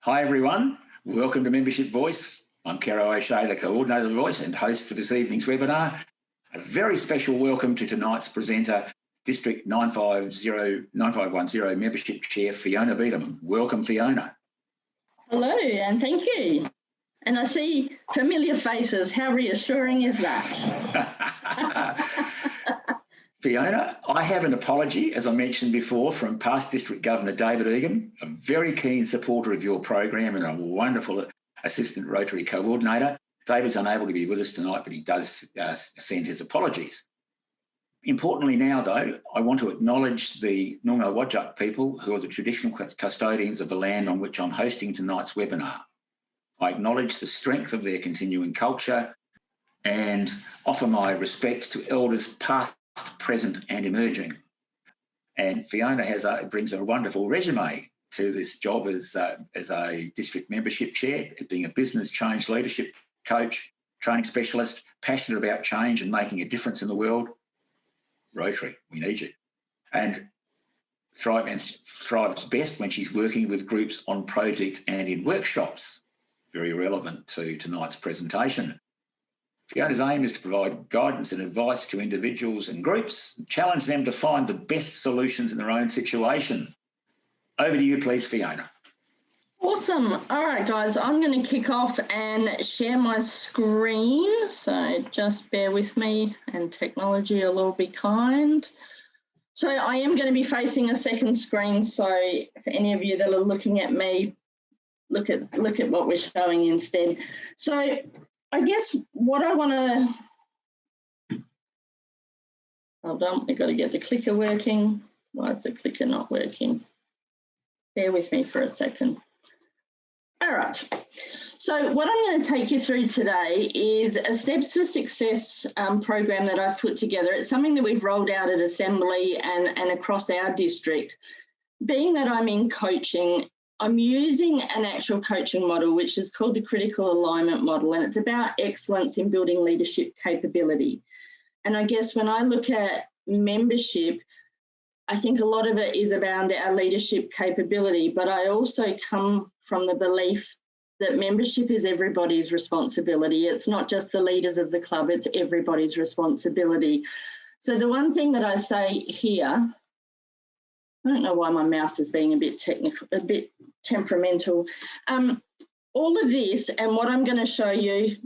Hi everyone, welcome to Membership Voice. I'm Caro O'Shea, the Coordinator of the Voice and host for this evening's webinar. A very special welcome to tonight's presenter, District 9510 Membership Chair, Fiona Biedermann. Welcome, Fiona. Hello, and thank you. And I see familiar faces. How reassuring is that? Fiona, I have an apology, as I mentioned before, from past District Governor David Egan, a very keen supporter of your program and a wonderful Assistant Rotary Coordinator. David's unable to be with us tonight, but he does send his apologies. Importantly now, though, I want to acknowledge the Noongar Whadjuk people who are the traditional custodians of the land on which I'm hosting tonight's webinar. I acknowledge the strength of their continuing culture and offer my respects to elders past, present and emerging. And Fiona brings a wonderful resume to this job as a district membership chair, being a business change leadership coach, training specialist, passionate about change and making a difference in the world. Rotary, we need you. And thrives best when she's working with groups on projects and in workshops, very relevant to tonight's presentation. Fiona's aim is to provide guidance and advice to individuals and groups, challenge them to find the best solutions in their own situation. Over to you, please, Fiona. Awesome. All right, guys, I'm going to kick off and share my screen. So just bear with me and technology will all be kind. So I am going to be facing a second screen. So for any of you that are looking at me, look at what we're showing instead. So I guess what I want to, hold on, I've got to get the clicker working. Why is the clicker not working? Bear with me for a second. All right, so what I'm going to take you through today is a Steps for Success program that I've put together. It's something that we've rolled out at Assembly and across our district. Being that I'm in coaching, I'm using an actual coaching model, which is called the Critical Alignment Model, and it's about excellence in building leadership capability. And I guess when I look at membership, I think a lot of it is around our leadership capability, but I also come from the belief that membership is everybody's responsibility. It's not just the leaders of the club, it's everybody's responsibility. So the one thing that I say here, I don't know why my mouse is being a bit technical, a bit temperamental. All of this and what I'm going to show you,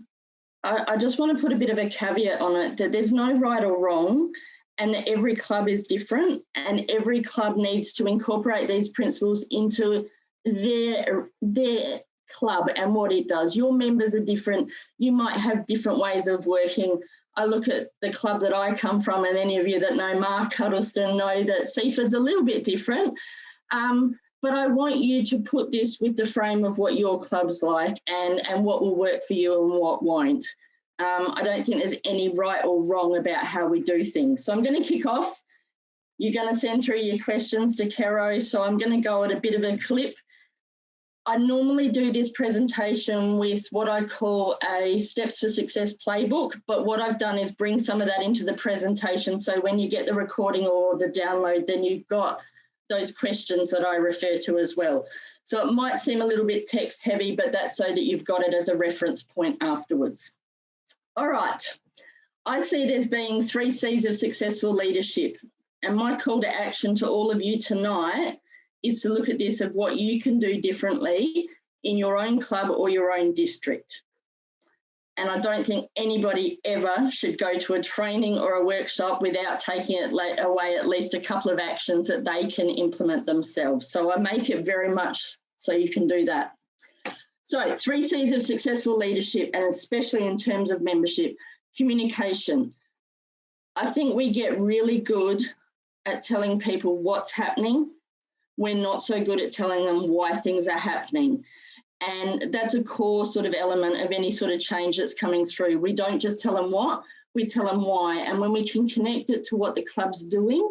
I just want to put a bit of a caveat on it, that there's no right or wrong and that every club is different and every club needs to incorporate these principles into their club and what it does. Your members are different. You might have different ways of working. I look at the club that I come from, and any of you that know Mark Huddleston know that Seaford's a little bit different. But I want you to put this with the frame of what your club's like and what will work for you and what won't. I don't think there's any right or wrong about how we do things. So I'm going to kick off. You're going to send through your questions to Caro, so I'm going to go at a bit of a clip. I normally do this presentation with what I call a Steps for Success playbook, but what I've done is bring some of that into the presentation. So when you get the recording or the download, then you've got those questions that I refer to as well. So it might seem a little bit text heavy, but that's so that you've got it as a reference point afterwards. All right, I see it as being 3 C's of successful leadership. And my call to action to all of you tonight is to look at this of what you can do differently in your own club or your own district. And I don't think anybody ever should go to a training or a workshop without taking it away at least a couple of actions that they can implement themselves. So I make it very much so you can do that. So 3 C's of successful leadership, and especially in terms of membership: communication. I think we get really good at telling people what's happening. We're not so good at telling them why things are happening. And that's a core sort of element of any sort of change that's coming through. We don't just tell them what, we tell them why. And when we can connect it to what the club's doing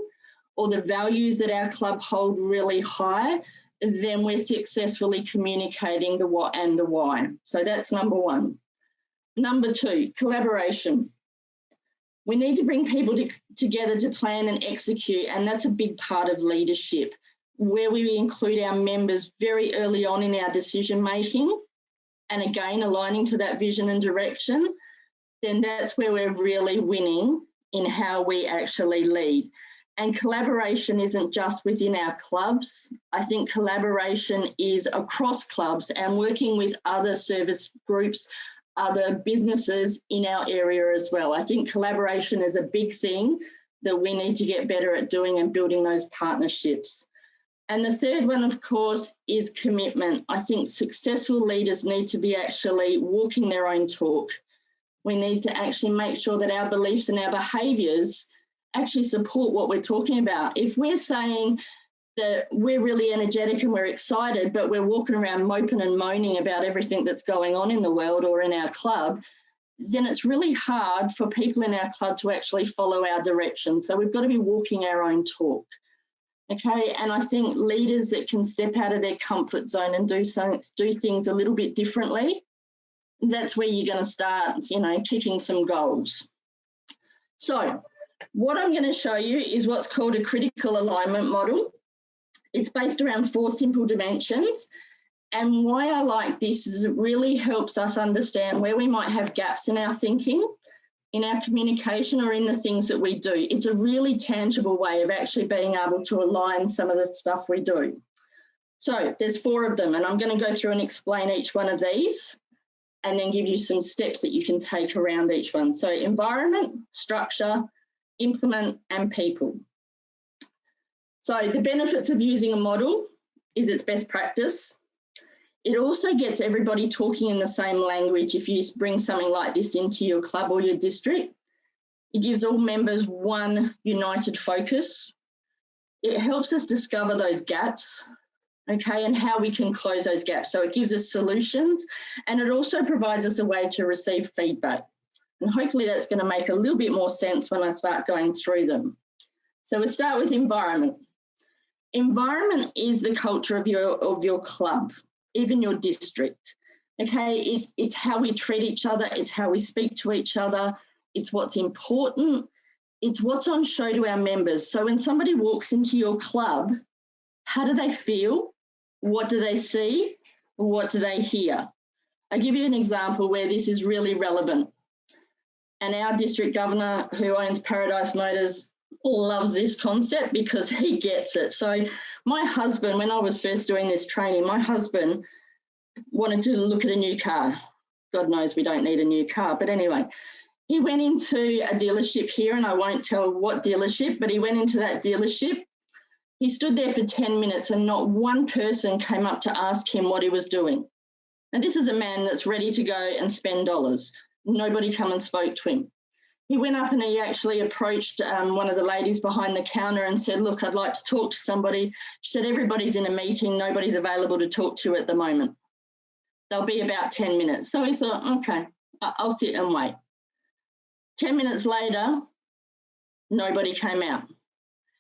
or the values that our club hold really high, then we're successfully communicating the what and the why. So that's number 1. Number 2, collaboration. We need to bring people together to plan and execute, and that's a big part of leadership. where we include our members very early on in our decision making, and again, aligning to that vision and direction, then that's where we're really winning in how we actually lead. And collaboration isn't just within our clubs. I think collaboration is across clubs and working with other service groups, other businesses in our area as well. I think collaboration is a big thing that we need to get better at doing and building those partnerships. And the third one, of course, is commitment. I think successful leaders need to be actually walking their own talk. We need to actually make sure that our beliefs and our behaviours actually support what we're talking about. If we're saying that we're really energetic and we're excited, but we're walking around moping and moaning about everything that's going on in the world or in our club, then it's really hard for people in our club to actually follow our direction. So we've got to be walking our own talk. Okay, and I think leaders that can step out of their comfort zone and do things a little bit differently, that's where you're going to start, kicking some goals. So what I'm going to show you is what's called a critical alignment model. It's based around 4 simple dimensions. And why I like this is it really helps us understand where we might have gaps in our thinking, in our communication, or in the things that we do. It's a really tangible way of actually being able to align some of the stuff we do. So there's 4 of them, and I'm going to go through and explain each one of these and then give you some steps that you can take around each one. So environment, structure, implement, and people. So the benefits of using a model is it's best practice. It also gets everybody talking in the same language if you bring something like this into your club or your district. It gives all members one united focus. It helps us discover those gaps, okay, and how we can close those gaps. So it gives us solutions, and it also provides us a way to receive feedback. And hopefully that's going to make a little bit more sense when I start going through them. So we'll start with environment. Environment is the culture of your club, even your district. Okay, it's how we treat each other, it's how we speak to each other, it's what's important, it's what's on show to our members. So when somebody walks into your club, how do they feel? What do they see? What do they hear? I'll give you an example where this is really relevant. And our district governor, who owns Paradise Motors, loves this concept because he gets it. So my husband, when I was first doing this training, my husband wanted to look at a new car. God knows we don't need a new car. But anyway, he went into a dealership here, and I won't tell what dealership, but he went into that dealership. He stood there for 10 minutes and not one person came up to ask him what he was doing. And this is a man that's ready to go and spend dollars. Nobody come and spoke to him. He went up and he actually approached one of the ladies behind the counter and said, look, I'd like to talk to somebody. She said, everybody's in a meeting. Nobody's available to talk to at the moment. They'll be about 10 minutes. So he thought, okay, I'll sit and wait. 10 minutes later, nobody came out.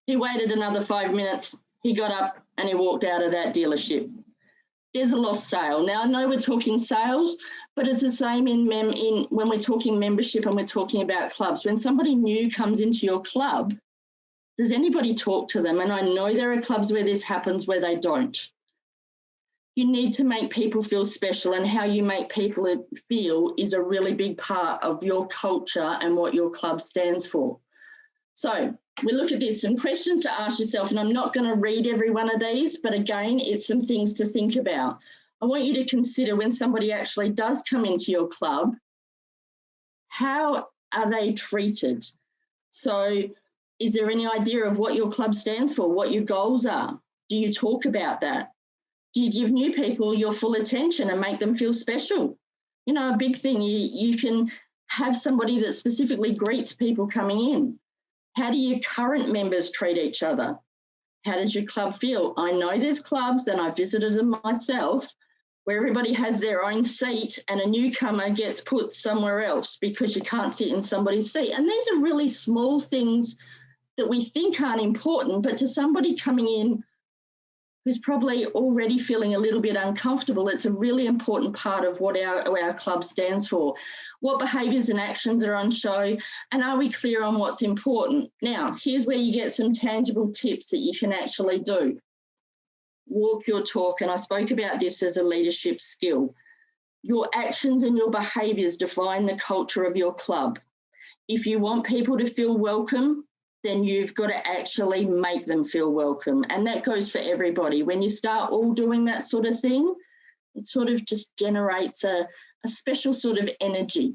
He waited another 5 minutes. He got up and he walked out of that dealership. There's a lost sale. Now, I know we're talking sales, but it's the same in when we're talking membership and we're talking about clubs. When somebody new comes into your club, does anybody talk to them? And I know there are clubs where this happens where they don't. You need to make people feel special, and how you make people feel is a really big part of your culture and what your club stands for. So we look at this, some questions to ask yourself, and I'm not going to read every one of these, but again, it's some things to think about. I want you to consider when somebody actually does come into your club, how are they treated? So is there any idea of what your club stands for, what your goals are? Do you talk about that? Do you give new people your full attention and make them feel special? You know, a big thing, you can have somebody that specifically greets people coming in. How do your current members treat each other? How does your club feel? I know there's clubs, and I visited them myself, where everybody has their own seat and a newcomer gets put somewhere else because you can't sit in somebody's seat. And these are really small things that we think aren't important, but to somebody coming in who's probably already feeling a little bit uncomfortable, it's a really important part of what our club stands for. What behaviours and actions are on show, and are we clear on what's important? Now, here's where you get some tangible tips that you can actually do. walk your talk, and I spoke about this as a leadership skill. Your actions and your behaviours define the culture of your club. If you want people to feel welcome, then you've got to actually make them feel welcome. And that goes for everybody. When you start all doing that sort of thing, it sort of just generates a special sort of energy.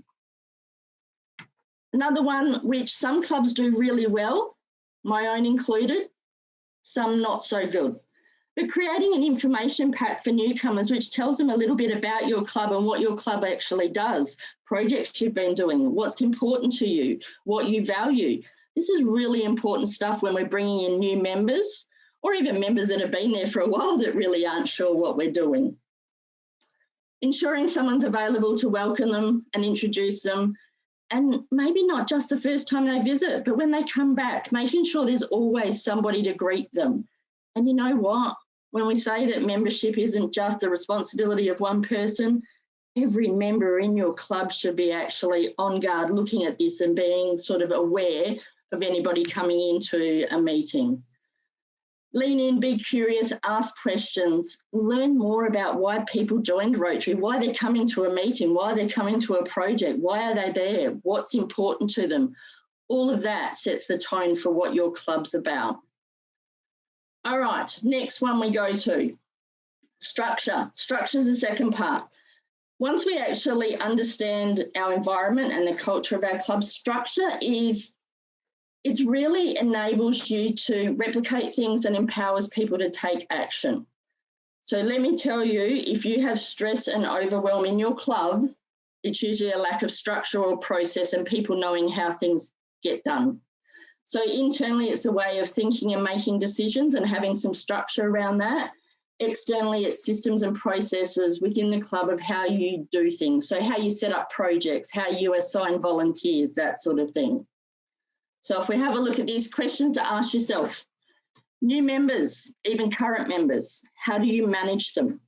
Another one which some clubs do really well, my own included, some not so good. But creating an information pack for newcomers which tells them a little bit about your club and what your club actually does, projects you've been doing, what's important to you, what you value. This is really important stuff when we're bringing in new members or even members that have been there for a while that really aren't sure what we're doing. Ensuring someone's available to welcome them and introduce them, and maybe not just the first time they visit, but when they come back, making sure there's always somebody to greet them. And you know what? When we say that membership isn't just the responsibility of one person, every member in your club should be actually on guard looking at this and being sort of aware of anybody coming into a meeting. Lean in, be curious, ask questions, learn more about why people joined Rotary, why they're coming to a meeting, why they're coming to a project, why are they there, what's important to them. All of that sets the tone for what your club's about. All right, next one we go to, structure. Structure's the second part. Once we actually understand our environment and the culture of our club, structure it really enables you to replicate things and empowers people to take action. So let me tell you, if you have stress and overwhelm in your club, it's usually a lack of structure or process and people knowing how things get done. So internally, it's a way of thinking and making decisions and having some structure around that. Externally, it's systems and processes within the club of how you do things. So how you set up projects, how you assign volunteers, that sort of thing. So if we have a look at these questions to ask yourself, new members, even current members, how do you manage them?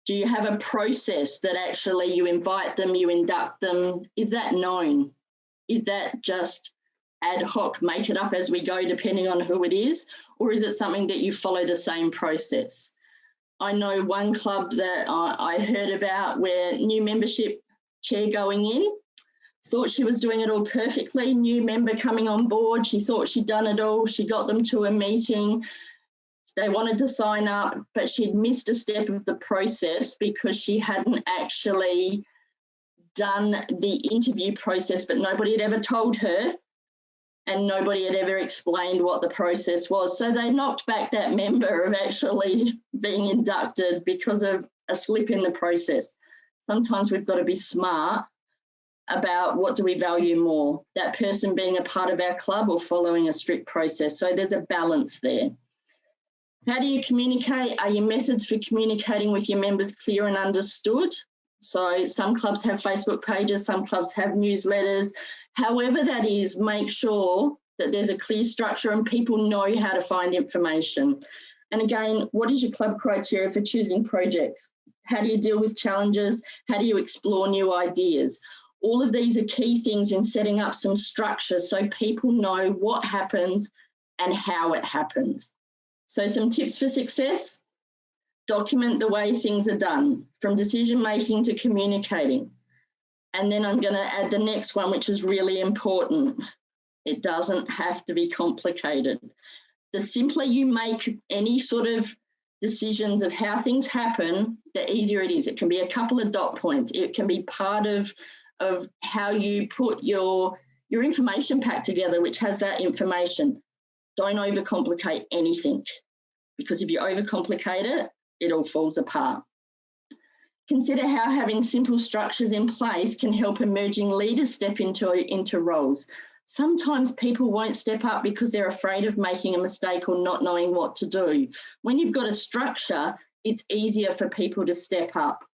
Do you have a process that actually you invite them, you induct them? Is that known? Is that just ad hoc, make it up as we go depending on who it is? Or is it something that you follow the same process? I know one club that I heard about where new membership chair going in, thought she was doing it all perfectly, new member coming on board, she thought she'd done it all, she got them to a meeting, they wanted to sign up, but she'd missed a step of the process because she hadn't actually done the interview process, but nobody had ever told her and nobody had ever explained what the process was. So they knocked back that member of actually being inducted because of a slip in the process. Sometimes we've got to be smart about what do we value more, that person being a part of our club or following a strict process. So there's a balance there. How do you communicate? Are your methods for communicating with your members clear and understood? So some clubs have Facebook pages, some clubs have newsletters. However that is, make sure that there's a clear structure and people know how to find information. And again, what is your club criteria for choosing projects? How do you deal with challenges? How do you explore new ideas? All of these are key things in setting up some structure so people know what happens and how it happens. So some tips for success: document the way things are done, from decision-making to communicating. And then I'm going to add the next one, which is really important. It doesn't have to be complicated. The simpler you make any sort of decisions of how things happen, the easier it is. It can be a couple of dot points. It can be part of how you put your information pack together, which has that information. Don't overcomplicate anything, because if you overcomplicate it, it all falls apart. Consider how having simple structures in place can help emerging leaders step into roles. Sometimes people won't step up because they're afraid of making a mistake or not knowing what to do. When you've got a structure, it's easier for people to step up.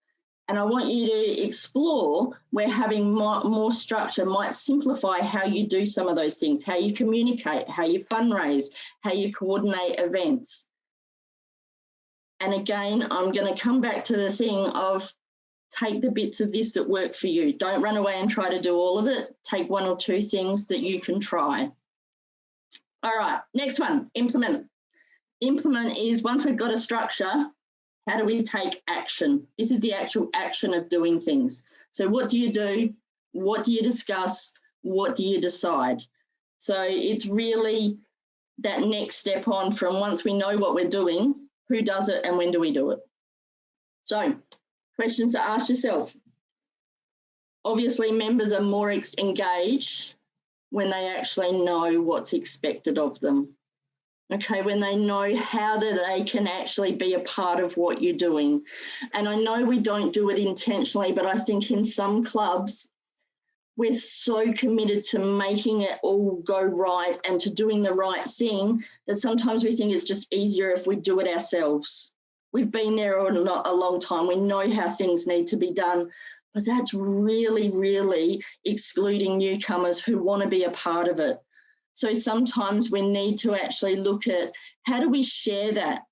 And I want you to explore where having more structure might simplify how you do some of those things, how you communicate, how you fundraise, how you coordinate events. And again, I'm going to come back to the thing of take the bits of this that work for you. Don't run away and try to do all of it. Take one or two things that you can try. All right, next one, implement. Implement is once we've got a structure, how do we take action? This is the actual action of doing things. So what do you do? What do you discuss? What do you decide? So it's really that next step on from once we know what we're doing, who does it and when do we do it? So questions to ask yourself. Obviously, members are more engaged when they actually know what's expected of them. Okay, when they know how they can actually be a part of what you're doing. And I know we don't do it intentionally, but I think in some clubs, we're so committed to making it all go right and to doing the right thing that sometimes we think it's just easier if we do it ourselves. We've been there a long time. We know how things need to be done, but that's really, really excluding newcomers who want to be a part of it. So sometimes we need to actually look at how do we share that?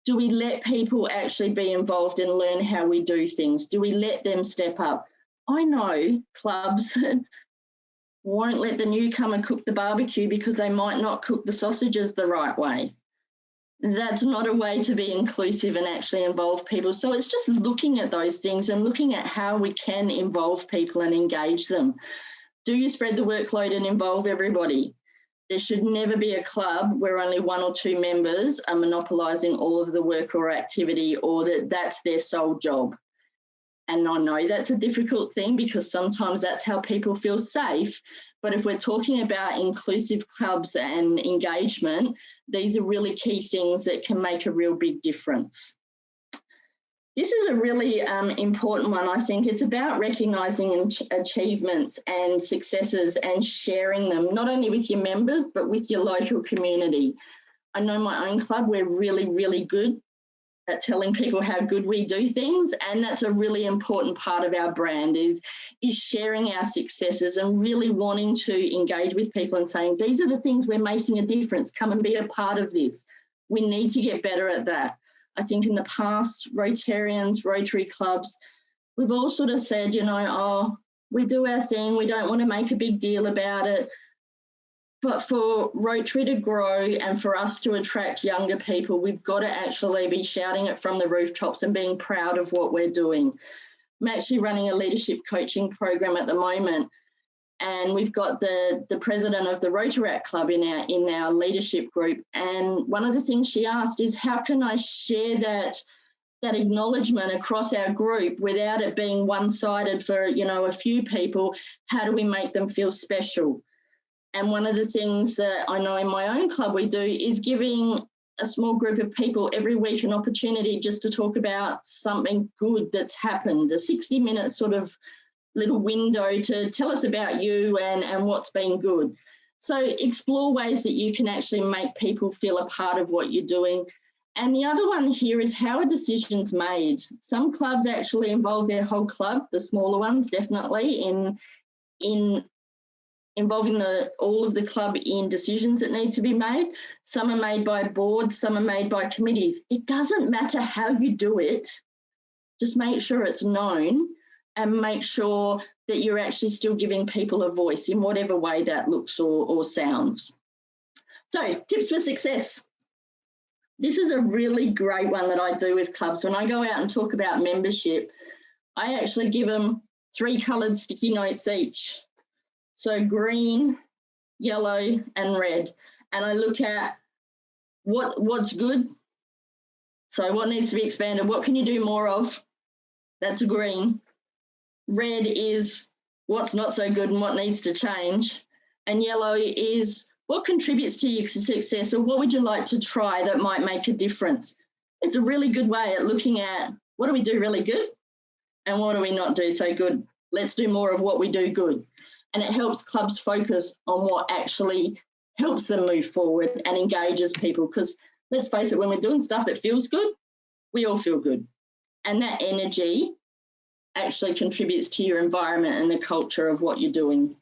Do we let people actually be involved and learn how we do things? Do we let them step up? I know clubs won't let the newcomer cook the barbecue because they might not cook the sausages the right way. That's not a way to be inclusive and actually involve people. So it's just looking at those things and looking at how we can involve people and engage them. Do you spread the workload and involve everybody? There should never be a club where only one or two members are monopolising all of the work or activity, or that's their sole job. And I know that's a difficult thing because sometimes that's how people feel safe. But if we're talking about inclusive clubs and engagement, these are really key things that can make a real big difference. This is a really important one, I think. It's about recognising achievements and successes and sharing them, not only with your members, but with your local community. I know my own club, we're really, really good at telling people how good we do things, and that's a really important part of our brand is sharing our successes and really wanting to engage with people and saying, these are the things we're making a difference, come and be a part of this. We need to get better at that. I think in the past, Rotarians, Rotary clubs, we've all sort of said, you know, oh, we do our thing, we don't want to make a big deal about it. But for Rotary to grow and for us to attract younger people, we've got to actually be shouting it from the rooftops and being proud of what we're doing. I'm actually running a leadership coaching program at the moment, and we've got the president of the Rotaract Club in our leadership group. And one of the things she asked is, how can I share that acknowledgement across our group without it being one-sided for, you know, a few people? How do we make them feel special? And one of the things that I know in my own club we do is giving a small group of people every week an opportunity just to talk about something good that's happened, a 60-minute sort of little window to tell us about you and what's been good. So explore ways that you can actually make people feel a part of what you're doing. And the other one here is, how are decisions made? Some clubs actually involve their whole club, the smaller ones definitely, in involving all of the club in decisions that need to be made. Some are made by boards, some are made by committees. It doesn't matter how you do it, just make sure it's known and make sure that you're actually still giving people a voice in whatever way that looks or sounds. So, tips for success. This is a really great one that I do with clubs. When I go out and talk about membership, I actually give them 3 coloured sticky notes each. So green, yellow and red. And I look at what's good. So what needs to be expanded? What can you do more of? That's a green. Red is what's not so good and what needs to change. And yellow is what contributes to your success, or what would you like to try that might make a difference? It's a really good way at looking at what do we do really good and what do we not do so good. Let's do more of what we do good. And it helps clubs focus on what actually helps them move forward and engages people, because let's face it, when we're doing stuff that feels good, we all feel good. And that energy actually contributes to your environment and the culture of what you're doing.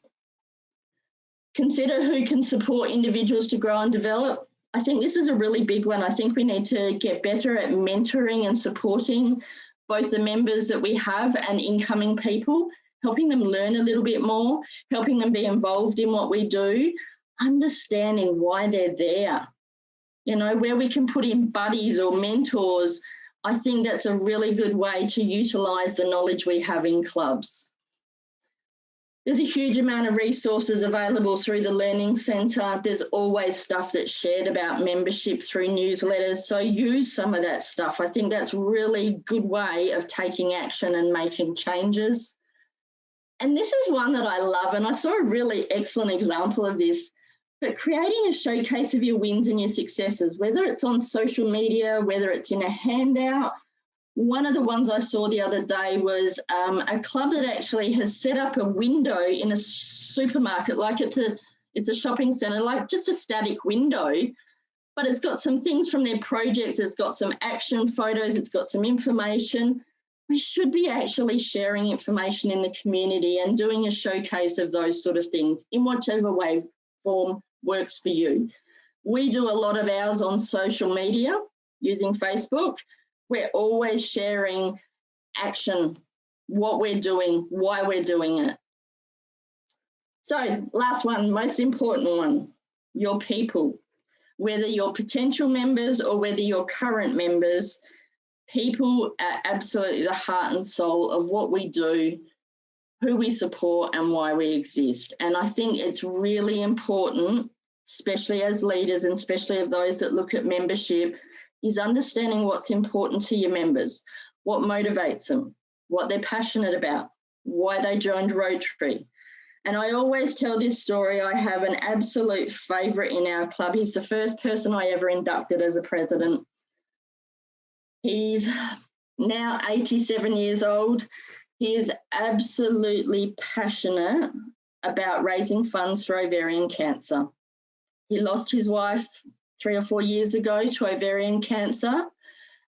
Consider who can support individuals to grow and develop. I think this is a really big one. I think we need to get better at mentoring and supporting both the members that we have and incoming people, helping them learn a little bit more, helping them be involved in what we do, understanding why they're there. where we can put in buddies or mentors. I think that's a really good way to utilise the knowledge we have in clubs. There's a huge amount of resources available through the Learning Centre. There's always stuff that's shared about membership through newsletters, so use some of that stuff. I think that's a really good way of taking action and making changes. And this is one that I love, and I saw a really excellent example of this, but creating a showcase of your wins and your successes, whether it's on social media, whether it's in a handout. One of the ones I saw the other day was a club that actually has set up a window in a supermarket, like it's a shopping centre, like just a static window, but it's got some things from their projects, it's got some action photos, it's got some information. We should be actually sharing information in the community and doing a showcase of those sort of things in whichever way form works for you. We do a lot of ours on social media using Facebook. We're always sharing action, what we're doing, why we're doing it. So last one, most important one, your people. Whether you're potential members or whether you're current members, people are absolutely the heart and soul of what we do, who we support and why we exist. And I think it's really important, especially as leaders and especially of those that look at membership, is understanding what's important to your members, what motivates them, what they're passionate about, why they joined Rotary. And I always tell this story. I have an absolute favourite in our club. He's the first person I ever inducted as a president. He's now 87 years old. He is absolutely passionate about raising funds for ovarian cancer. He lost his wife 3 or 4 years ago to ovarian cancer,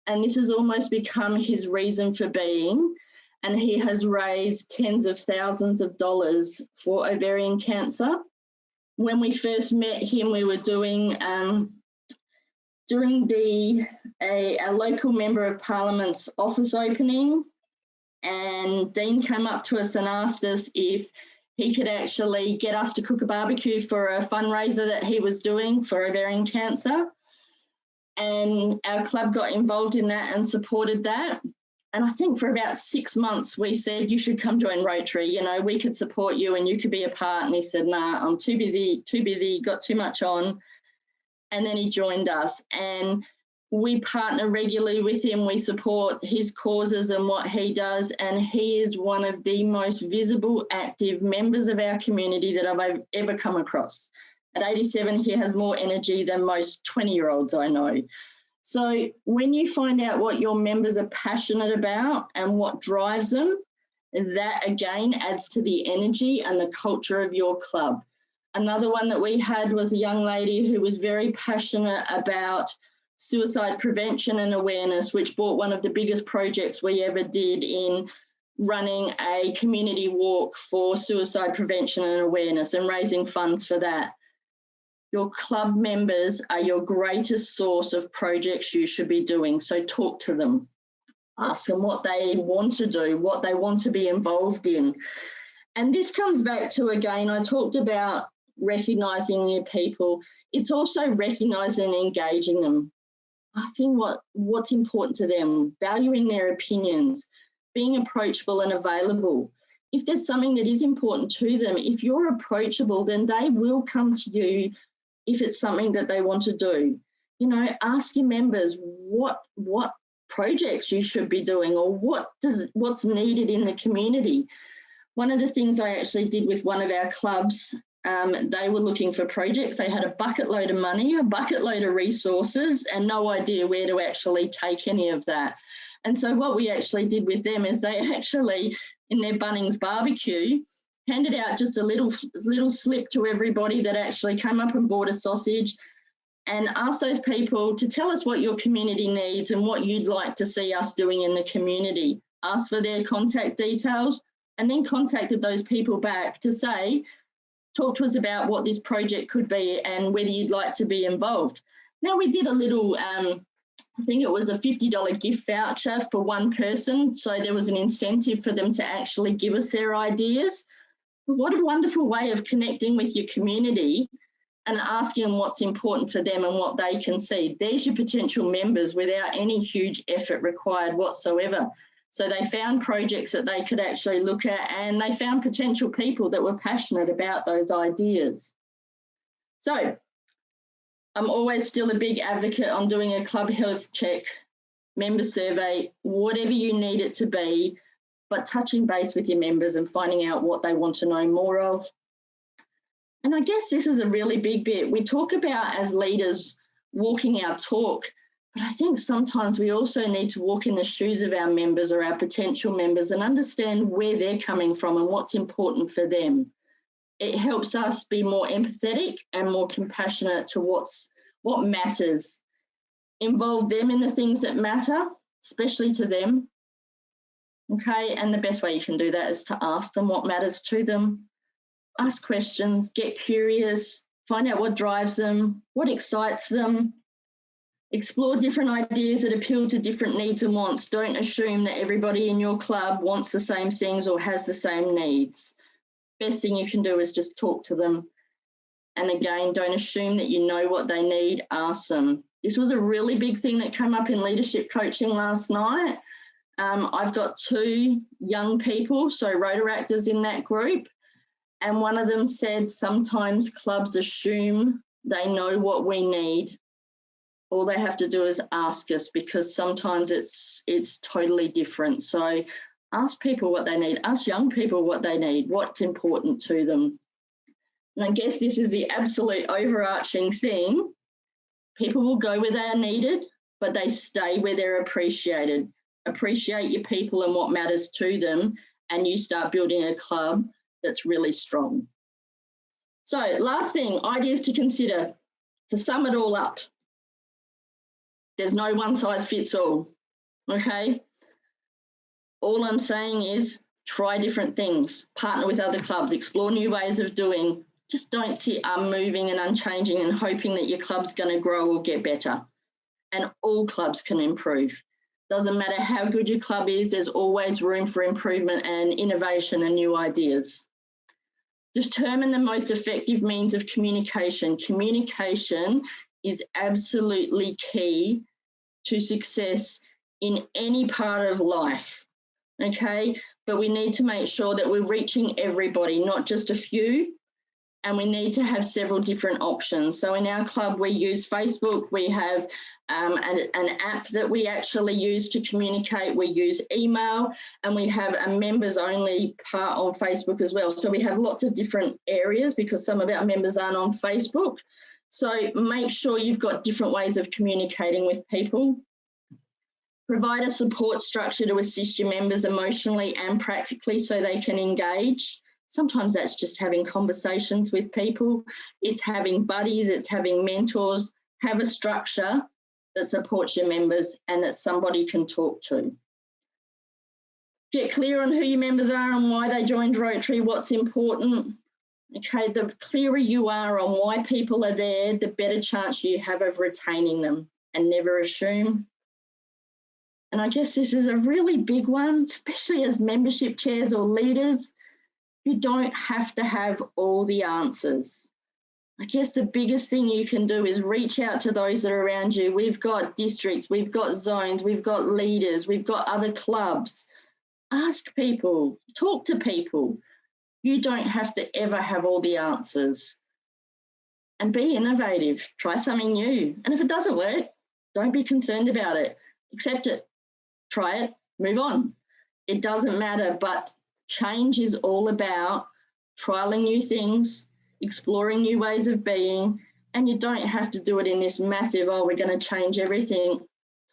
and this has almost become his reason for being, and he has raised tens of thousands of dollars for ovarian cancer. When we first met him, we were doing during a local member of Parliament's office opening, and Dean came up to us and asked us if he could actually get us to cook a barbecue for a fundraiser that he was doing for ovarian cancer. And our club got involved in that and supported that. And I think for about 6 months, we said, you should come join Rotary. We could support you and you could be a part. And he said, nah, I'm too busy, got too much on. And then he joined us. And we partner regularly with him. We support his causes and what he does. And he is one of the most visible, active members of our community that I've ever come across. At 87, he has more energy than most 20-year-olds I know. So when you find out what your members are passionate about and what drives them, that again adds to the energy and the culture of your club. Another one that we had was a young lady who was very passionate about suicide prevention and awareness, which brought one of the biggest projects we ever did in running a community walk for suicide prevention and awareness and raising funds for that. Your club members are your greatest source of projects you should be doing, so talk to them. Ask them what they want to do, what they want to be involved in. And this comes back to, again, I talked about recognising your people. It's also recognising and engaging them. Asking what's important to them, valuing their opinions, being approachable and available. If there's something that is important to them, if you're approachable, then they will come to you if it's something that they want to do. Ask your members what projects you should be doing or what's needed in the community. One of the things I actually did with one of our clubs, they were looking for projects. They had a bucket load of money, a bucket load of resources, and no idea where to actually take any of that. And so what we actually did with them is they actually, in their Bunnings barbecue, handed out just a little slip to everybody that actually came up and bought a sausage and asked those people to tell us what your community needs and what you'd like to see us doing in the community. Asked for their contact details and then contacted those people back to say, talk to us about what this project could be and whether you'd like to be involved. Now, we did a little, I think it was a $50 gift voucher for one person, so there was an incentive for them to actually give us their ideas. But what a wonderful way of connecting with your community and asking them what's important for them and what they can see. There's your potential members without any huge effort required whatsoever. So they found projects that they could actually look at, and they found potential people that were passionate about those ideas. So I'm always still a big advocate on doing a club health check, member survey, whatever you need it to be, but touching base with your members and finding out what they want to know more of. And I guess this is a really big bit. We talk about, as leaders, walking our talk, but I think sometimes we also need to walk in the shoes of our members or our potential members and understand where they're coming from and what's important for them. It helps us be more empathetic and more compassionate to what matters. Involve them in the things that matter, especially to them. Okay, and the best way you can do that is to ask them what matters to them. Ask questions, get curious, find out what drives them, what excites them. Explore different ideas that appeal to different needs and wants. Don't assume that everybody in your club wants the same things or has the same needs. Best thing you can do is just talk to them. And again, don't assume that you know what they need, ask them. This was a really big thing that came up in leadership coaching last night. I've got 2 young people, so Rotaractors in that group, and one of them said sometimes clubs assume they know what we need. All they have to do is ask us, because sometimes it's totally different. So ask people what they need, ask young people what they need, what's important to them. And I guess this is the absolute overarching thing. People will go where they are needed, but they stay where they're appreciated. Appreciate your people and what matters to them, and you start building a club that's really strong. So last thing, ideas to consider. To sum it all up, there's no one size fits all, okay? All I'm saying is try different things, partner with other clubs, explore new ways of doing. Just don't sit unmoving and unchanging and hoping that your club's going to grow or get better. And all clubs can improve. Doesn't matter how good your club is, there's always room for improvement and innovation and new ideas. Determine the most effective means of communication. Communication is absolutely key to success in any part of life, okay? But we need to make sure that we're reaching everybody, not just a few, and we need to have several different options. So in our club, we use Facebook, we have an app that we actually use to communicate, we use email, and we have a members only part on Facebook as well. So we have lots of different areas because some of our members aren't on Facebook. So make sure you've got different ways of communicating with people. Provide a support structure to assist your members emotionally and practically so they can engage. Sometimes that's just having conversations with people. It's having buddies, it's having mentors. Have a structure that supports your members and that somebody can talk to. Get clear on who your members are and why they joined Rotary, what's important. Okay, the clearer you are on why people are there, the better chance you have of retaining them, and never assume. And I guess this is a really big one, especially as membership chairs or leaders. You don't have to have all the answers. I guess the biggest thing you can do is reach out to those that are around you. We've got districts, we've got zones, we've got leaders, we've got other clubs. Ask people, talk to people. You don't have to ever have all the answers. And be innovative, try something new. And if it doesn't work, don't be concerned about it. Accept it, try it, move on. It doesn't matter, but change is all about trialing new things, exploring new ways of being, and you don't have to do it in this massive, oh, we're going to change everything.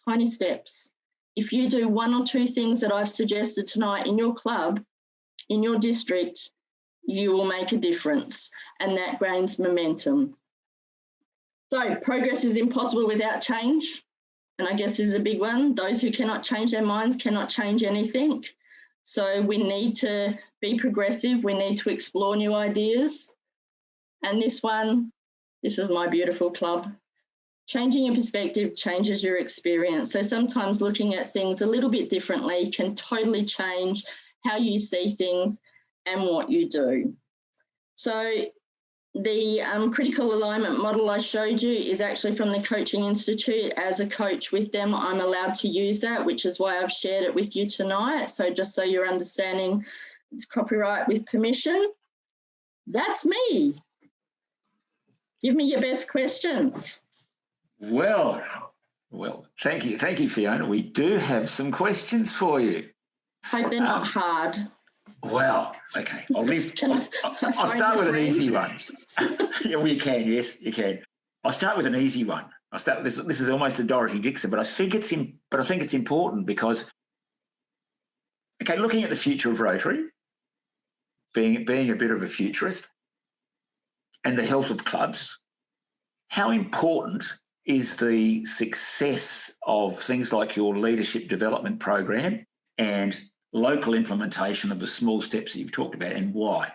Tiny steps. If you do 1 or 2 things that I've suggested tonight in your club, in your district, you will make a difference, and that gains momentum. So progress is impossible without change, and I guess this is a big one. Those who cannot change their minds cannot change anything. So we need to be progressive. We need to explore new ideas. And this one, this is my beautiful club. Changing your perspective changes your experience. So sometimes looking at things a little bit differently can totally change how you see things and what you do. So The critical alignment model I showed you is actually from the Coaching Institute. As a coach with them, I'm allowed to use that, which is why I've shared it with you tonight. So just so you're understanding, it's copyright with permission. That's me. Give me your best questions. Well, thank you, Fiona. We do have some questions for you. Hope they're not hard. Well, okay. I'll start with an easy one. Yeah, well, you can. Yes, you can. I'll start with an easy one. This is almost a Dorothy Dixon, but I think it's important because, okay, looking at the future of Rotary, being a bit of a futurist, and the health of clubs, how important is the success of things like your leadership development program and local implementation of the small steps that you've talked about, and why?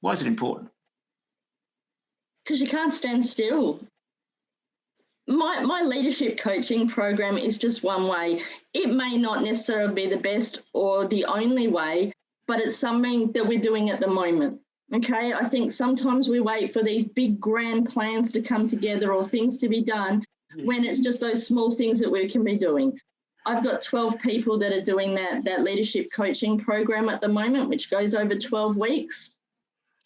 Why is it important? Because you can't stand still. My leadership coaching program is just one way. It may not necessarily be the best or the only way, but it's something that we're doing at the moment. Okay, I think sometimes we wait for these big grand plans to come together or things to be done when it's just those small things that we can be doing. I've got 12 people that are doing that leadership coaching program at the moment, which goes over 12 weeks.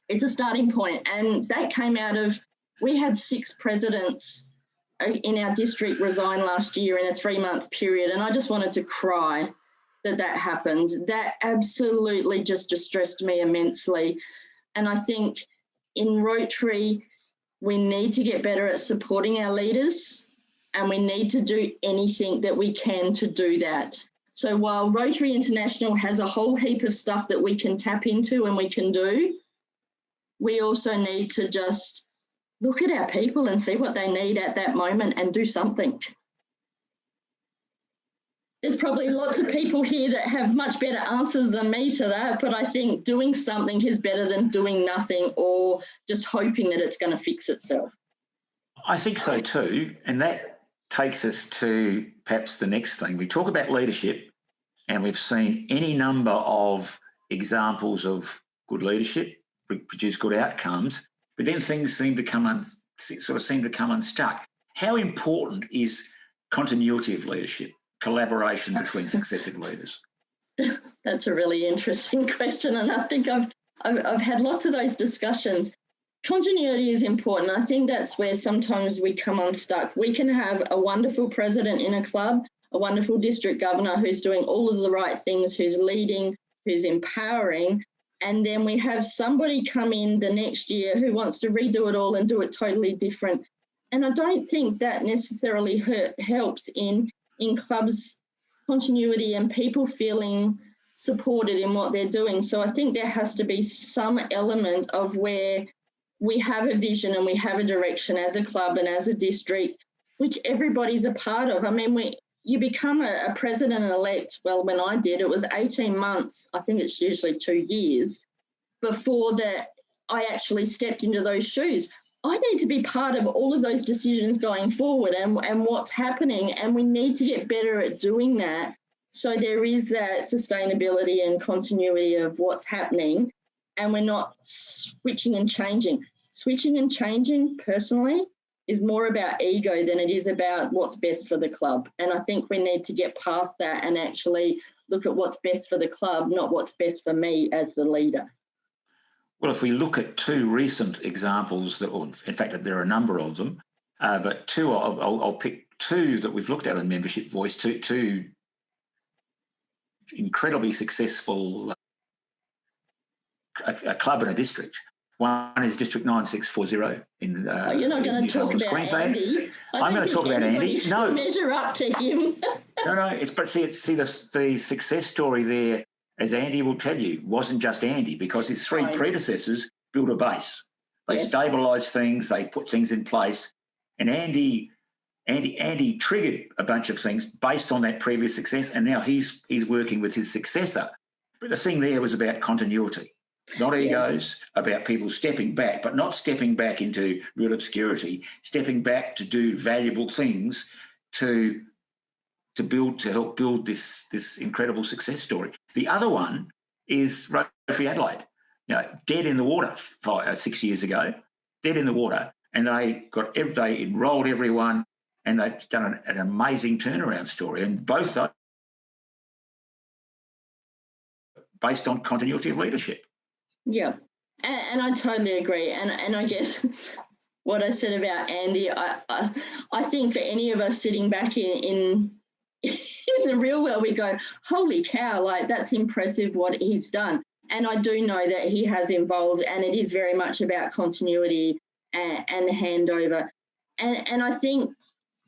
It's a starting point, and that came out of, we had 6 presidents in our district resign last year in a 3-month period, and I just wanted to cry that happened. That absolutely just distressed me immensely. And I think in Rotary, we need to get better at supporting our leaders, and we need to do anything that we can to do that. So while Rotary International has a whole heap of stuff that we can tap into and we can do, we also need to just look at our people and see what they need at that moment and do something. There's probably lots of people here that have much better answers than me to that, but I think doing something is better than doing nothing or just hoping that it's going to fix itself. I think so too, and that takes us to perhaps the next thing. We talk about leadership, and we've seen any number of examples of good leadership produce good outcomes, but then things seem to come unstuck. How important is continuity of leadership, collaboration between successive leaders? That's a really interesting question, and I think I've had lots of those discussions. Continuity is important. I think that's where sometimes we come unstuck. We can have a wonderful president in a club, a wonderful district governor who's doing all of the right things, who's leading, who's empowering, and then we have somebody come in the next year who wants to redo it all and do it totally different. And I don't think that necessarily helps in clubs' continuity and people feeling supported in what they're doing. So I think there has to be some element of where we have a vision and we have a direction as a club and as a district, which everybody's a part of. I mean, you become a president-elect, well, when I did, it was 18 months, I think it's usually 2 years, before that I actually stepped into those shoes. I need to be part of all of those decisions going forward and what's happening, and we need to get better at doing that. So there is that sustainability and continuity of what's happening, and we're not switching and changing. Switching and changing, personally, is more about ego than it is about what's best for the club. And I think we need to get past that and actually look at what's best for the club, not what's best for me as the leader. Well, if we look at 2 recent examples, in fact, there are a number of them, but I'll pick 2 that we've looked at in Membership Voice, two incredibly successful a club and a district. One is District 9640 in you're not going to talk about Queensland. Andy. I'm going to talk about Andy. No, measure up to him. no. See the success story there, as Andy will tell you, wasn't just Andy, because his 3 predecessors built a base. They stabilised things, they put things in place, and Andy triggered a bunch of things based on that previous success, and now he's working with his successor. But the thing there was about continuity. Not egos, about people stepping back, but not stepping back into real obscurity, stepping back to do valuable things to help build this incredible success story. The other one is Rotary Adelaide, dead in the water 6 years ago. dead in the water, and they enrolled everyone, and they've done an amazing turnaround story. And both those based on continuity of leadership. Yeah, and I totally agree. And I guess what I said about Andy, I think for any of us sitting back in the real world, we go, holy cow, like that's impressive what he's done. And I do know that he has involved, and it is very much about continuity and handover. And I think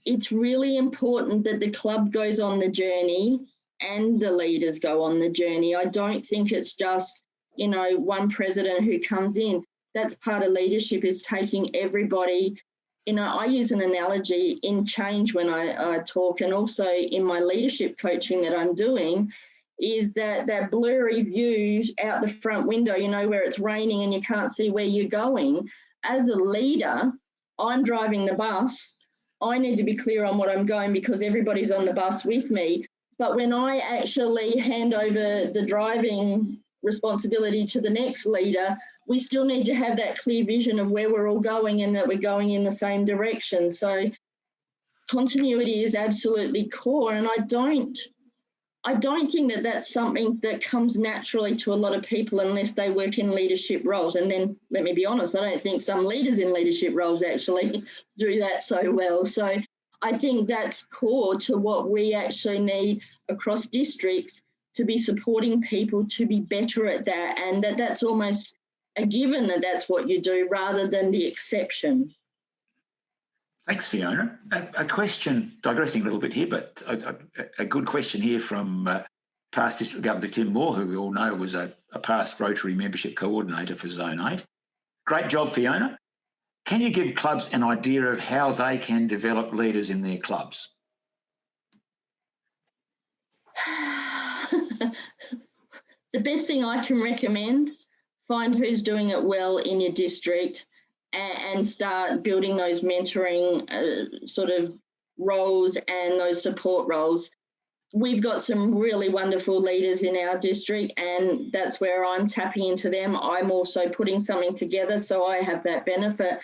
it's really important that the club goes on the journey and the leaders go on the journey. I don't think it's just, one president who comes in. That's part of leadership, is taking everybody. I use an analogy in change when I talk, and also in my leadership coaching that I'm doing, is that blurry view out the front window, where it's raining and you can't see where you're going. As a leader, I'm driving the bus. I need to be clear on what I'm going because everybody's on the bus with me. But when I actually hand over the driving responsibility to the next leader, we still need to have that clear vision of where we're all going and that we're going in the same direction. So continuity is absolutely core. And I don't think that that's something that comes naturally to a lot of people unless they work in leadership roles. And then, let me be honest, I don't think some leaders in leadership roles actually do that so well. So I think that's core to what we actually need across districts, to be supporting people to be better at that, and that's almost a given that that's what you do rather than the exception. Thanks, Fiona. A question, digressing a little bit here, but a good question here from past District Governor Tim Moore, who we all know was a past Rotary membership coordinator for Zone 8. Great job, Fiona. Can you give clubs an idea of how they can develop leaders in their clubs? The best thing I can recommend, find who's doing it well in your district and start building those mentoring sort of roles and those support roles. We've got some really wonderful leaders in our district, and that's where I'm tapping into them. I'm also putting something together, so I have that benefit.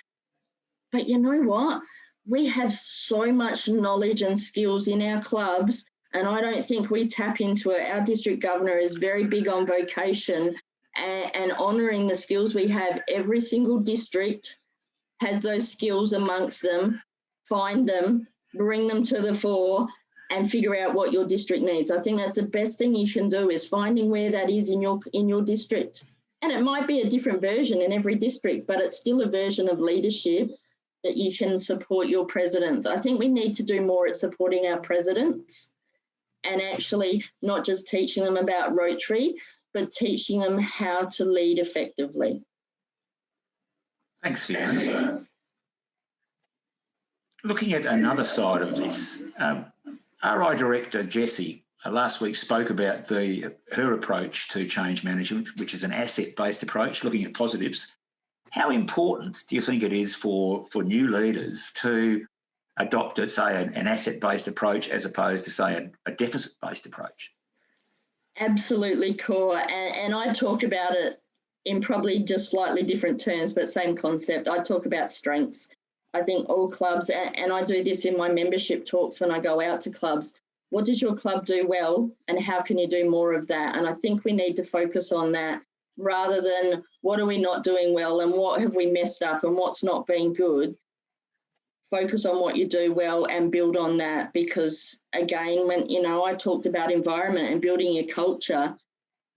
But you know what? We have so much knowledge and skills in our clubs, and I don't think we tap into it. Our district governor is very big on vocation and honouring the skills we have. Every single district has those skills amongst them. Find them, bring them to the fore, and figure out what your district needs. I think that's the best thing you can do, is finding where that is in your district. And it might be a different version in every district, but it's still a version of leadership that you can support your presidents. I think we need to do more at supporting our presidents and actually not just teaching them about Rotary, but teaching them how to lead effectively. Thanks, Fiona. Looking at another side of this, RI Director Jessie last week spoke about her approach to change management, which is an asset-based approach, looking at positives. How important do you think it is for new leaders to adopt, say, an asset-based approach as opposed to, say, a deficit-based approach? Absolutely core. And I talk about it in probably just slightly different terms, but same concept. I talk about strengths. I think all clubs, and I do this in my membership talks when I go out to clubs, what does your club do well and how can you do more of that? And I think we need to focus on that rather than what are we not doing well and what have we messed up and what's not been good. Focus on what you do well and build on that, because again, when I talked about environment and building your culture,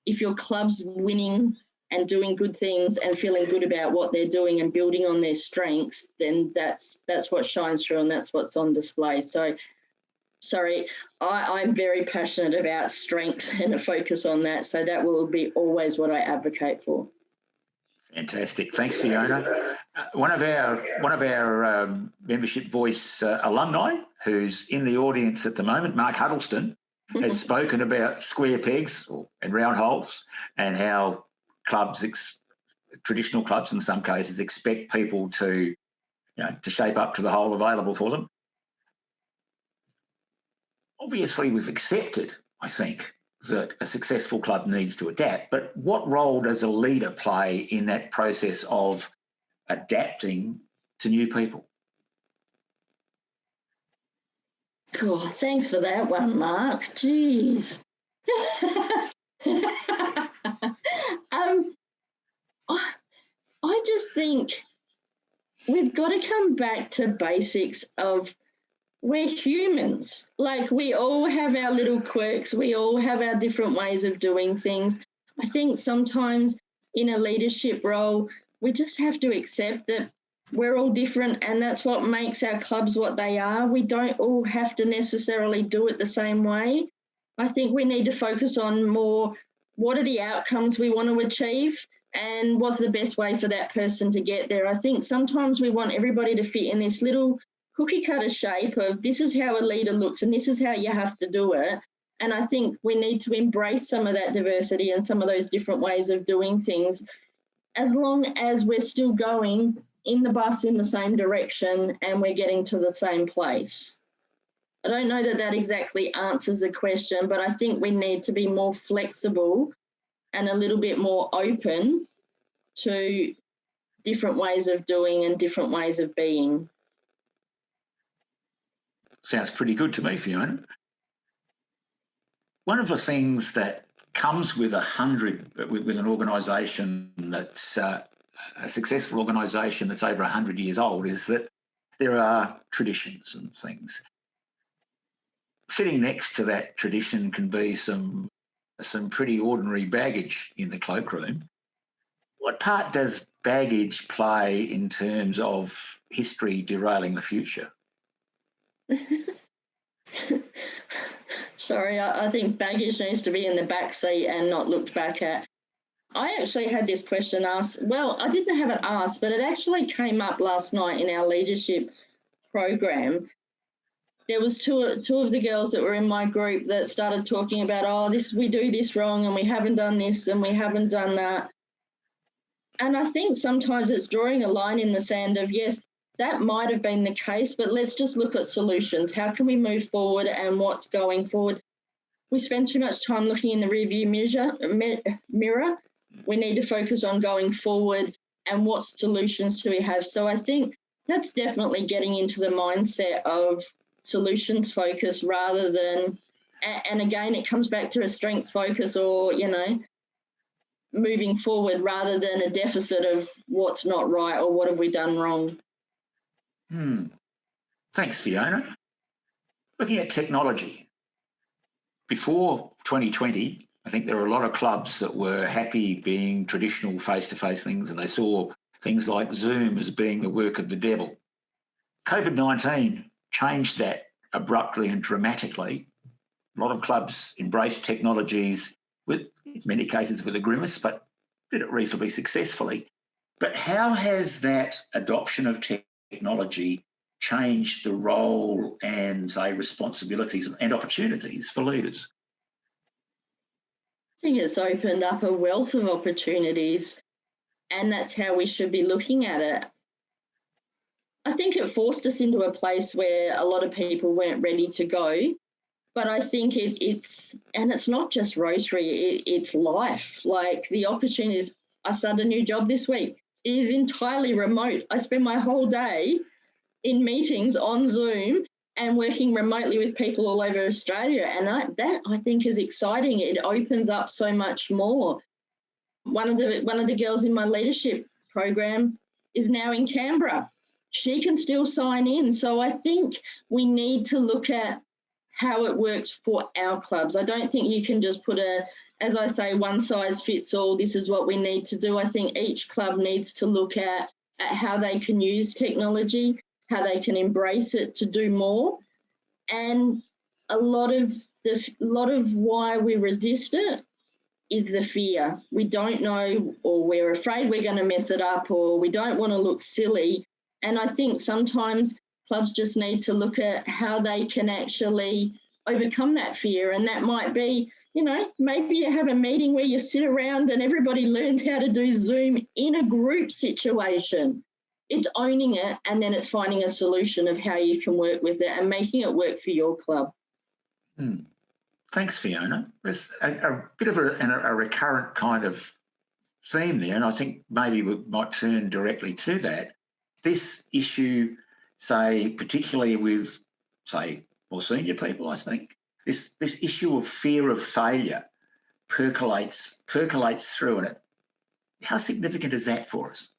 if your club's winning and doing good things and feeling good about what they're doing and building on their strengths, then that's what shines through and that's what's on display. So sorry, I'm very passionate about strengths and a focus on that, so that will be always what I advocate for. Fantastic. Thanks, Fiona. One of our membership voice alumni, who's in the audience at the moment, Mark Huddleston, has spoken about square pegs and round holes and how clubs, traditional clubs in some cases, expect people to shape up to the hole available for them. Obviously, we've accepted, I think, that a successful club needs to adapt, but what role does a leader play in that process of adapting to new people? God, thanks for that one, Mark. Jeez. I just think we've got to come back to basics of we're humans. Like, we all have our little quirks. We all have our different ways of doing things. I think sometimes in a leadership role, we just have to accept that we're all different, and that's what makes our clubs what they are. We don't all have to necessarily do it the same way. I think we need to focus on more, what are the outcomes we want to achieve, and what's the best way for that person to get there. I think sometimes we want everybody to fit in this little cookie cutter shape of this is how a leader looks and this is how you have to do it. And I think we need to embrace some of that diversity and some of those different ways of doing things, as long as we're still going in the bus in the same direction and we're getting to the same place. I don't know that that exactly answers the question, but I think we need to be more flexible and a little bit more open to different ways of doing and different ways of being. Sounds pretty good to me, Fiona. One of the things that comes with with an organisation that's a successful organisation that's over 100 years old is that there are traditions and things. Sitting next to that tradition can be some pretty ordinary baggage in the cloakroom. What part does baggage play in terms of history derailing the future? Sorry, I think baggage needs to be in the back seat and not looked back at. I actually had this question asked. Well, I didn't have it asked, but it actually came up last night in our leadership program. There was two of the girls that were in my group that started talking about, we do this wrong and we haven't done this and we haven't done that. And I think sometimes it's drawing a line in the sand of, yes, that might have been the case, but let's just look at solutions. How can we move forward and what's going forward? We spend too much time looking in the rearview mirror. We need to focus on going forward and what solutions do we have. So I think that's definitely getting into the mindset of solutions focus rather than, and again, it comes back to a strengths focus or, moving forward rather than a deficit of what's not right or what have we done wrong. Thanks, Fiona. Looking at technology, before 2020, I think there were a lot of clubs that were happy being traditional face-to-face things, and they saw things like Zoom as being the work of the devil. COVID-19 changed that abruptly and dramatically. A lot of clubs embraced technologies, in many cases with a grimace, but did it reasonably successfully. But how has that adoption of technology changed the role and, say, responsibilities and opportunities for leaders? I think it's opened up a wealth of opportunities, and that's how we should be looking at it. I think it forced us into a place where a lot of people weren't ready to go, but I think it's not just Rotary, it's life. Like the opportunities, I started a new job this week. It is entirely remote. I spend my whole day in meetings on Zoom and working remotely with people all over Australia. And that I think is exciting. It opens up so much more. One of the girls in my leadership program is now in Canberra. She can still sign in. So I think we need to look at how it works for our clubs. I don't think you can just put as I say, one size fits all, this is what we need to do. I think each club needs to look at how they can use technology, how they can embrace it to do more. And a lot of why we resist it is the fear. We don't know, or we're afraid we're going to mess it up, or we don't want to look silly. And I think sometimes clubs just need to look at how they can actually overcome that fear. And that might be, maybe you have a meeting where you sit around and everybody learns how to do Zoom in a group situation. It's owning it, and then it's finding a solution of how you can work with it and making it work for your club. Thanks, Fiona. There's a bit of a recurrent kind of theme there, and I think maybe we might turn directly to that. This issue, say, particularly with, say, more senior people, I think, this issue of fear of failure percolates through, and how significant is that for us?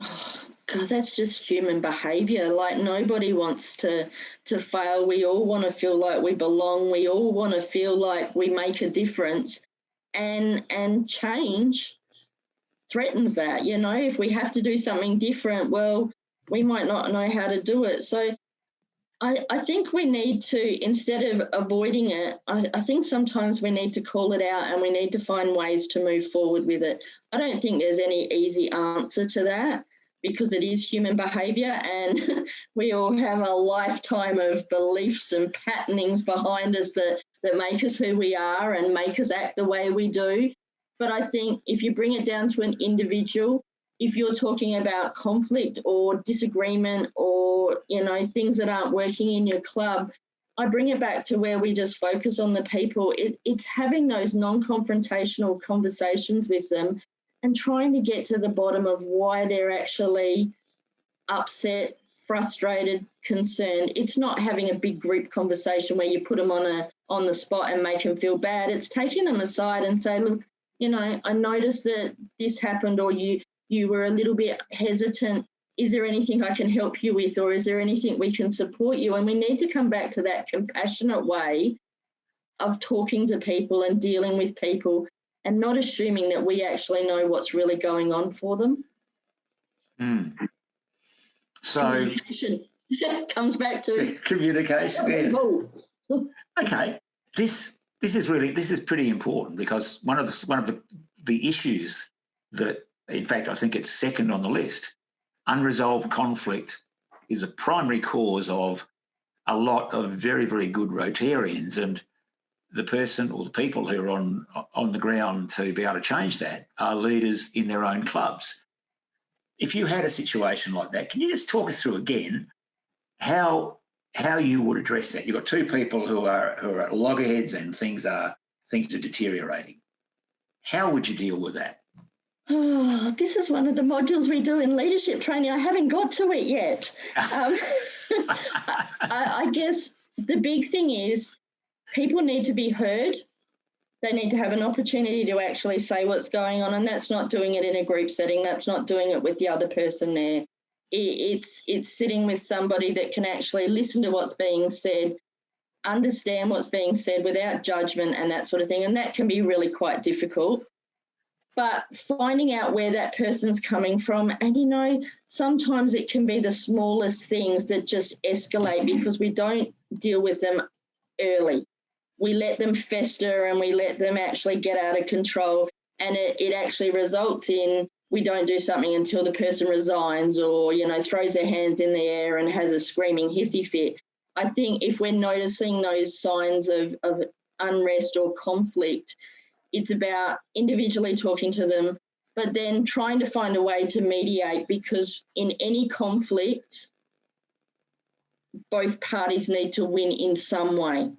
Oh, God, that's just human behaviour. Like, nobody wants to fail. We all want to feel like we belong. We all want to feel like we make a difference, and change threatens that. You know, if we have to do something different, well, we might not know how to do it. So I think we need to, instead of avoiding it, I think sometimes we need to call it out, and we need to find ways to move forward with it. I don't think there's any easy answer to that, because it is human behaviour, and we all have a lifetime of beliefs and patternings behind us that make us who we are and make us act the way we do. But I think if you bring it down to an individual, if you're talking about conflict or disagreement or, you know, things that aren't working in your club, I bring it back to where we just focus on the people. It's having those non-confrontational conversations with them and trying to get to the bottom of why they're actually upset, frustrated, concerned. It's not having a big group conversation where you put them on the spot and make them feel bad. It's taking them aside and say, look, you know, I noticed that this happened, or you were a little bit hesitant. Is there anything I can help you with, or is there anything we can support you? And we need to come back to that compassionate way of talking to people and dealing with people, and not assuming that we actually know what's really going on for them. So communication comes back to communication. People. Okay, this is pretty important, because one of the issues that, in fact, I think it's second on the list, unresolved conflict is a primary cause of a lot of very, very good Rotarians, and the person or the people who are on the ground to be able to change that are leaders in their own clubs. If you had a situation like that, can you just talk us through again how you would address that? You've got two people who are at loggerheads and things are deteriorating. How would you deal with that? Oh, this is one of the modules we do in leadership training. I haven't got to it yet. I guess the big thing is people need to be heard. They need to have an opportunity to actually say what's going on, and that's not doing it in a group setting. That's not doing it with the other person there. It's sitting with somebody that can actually listen to what's being said, understand what's being said without judgment and that sort of thing, and that can be really quite difficult. But finding out where that person's coming from, and, you know, sometimes it can be the smallest things that just escalate because we don't deal with them early. We let them fester and we let them actually get out of control, and it actually results in we don't do something until the person resigns or, you know, throws their hands in the air and has a screaming hissy fit. I think if we're noticing those signs of unrest or conflict, it's about individually talking to them, but then trying to find a way to mediate, because in any conflict, both parties need to win in some way.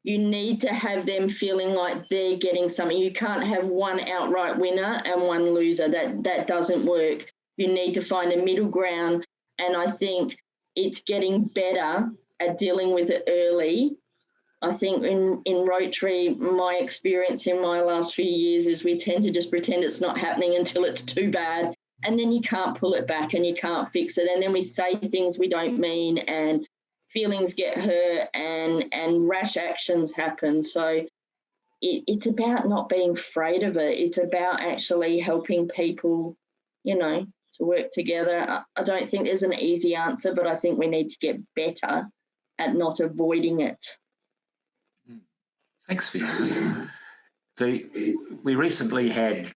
You need to have them feeling like they're getting something. You can't have one outright winner and one loser. That doesn't work. You need to find a middle ground, and I think it's getting better at dealing with it early. I think in Rotary, my experience in my last few years is we tend to just pretend it's not happening until it's too bad, and then you can't pull it back and you can't fix it, and then we say things we don't mean, and feelings get hurt, and rash actions happen. So it's about not being afraid of it. It's about actually helping people, you know, to work together. I don't think there's an easy answer, but I think we need to get better at not avoiding it. Thanks, Fiona. We recently had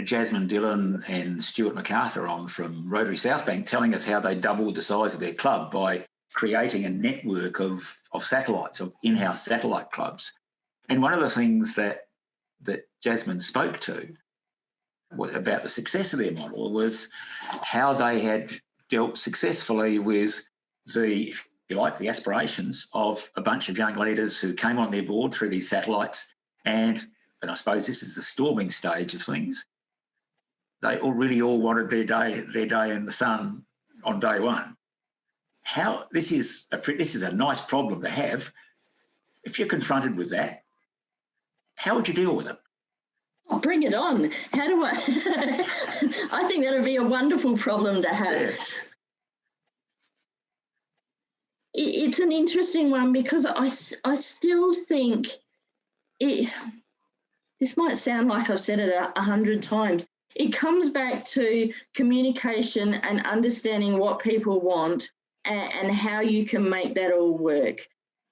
Jasmine Dillon and Stuart MacArthur on from Rotary Southbank telling us how they doubled the size of their club by creating a network of satellites, of in-house satellite clubs. And one of the things that Jasmine spoke to about the success of their model was how they had dealt successfully with the aspirations of a bunch of young leaders who came on their board through these satellites and and I suppose this is the storming stage of things, they really all wanted their day in the sun on day one. This is a nice problem to have. If you're confronted with that, how would you deal with it? Oh, bring it on. How do I? I think that would be a wonderful problem to have. Yeah. It's an interesting one because I still think this might sound like I've said it 100 times. It comes back to communication and understanding what people want and how you can make that all work.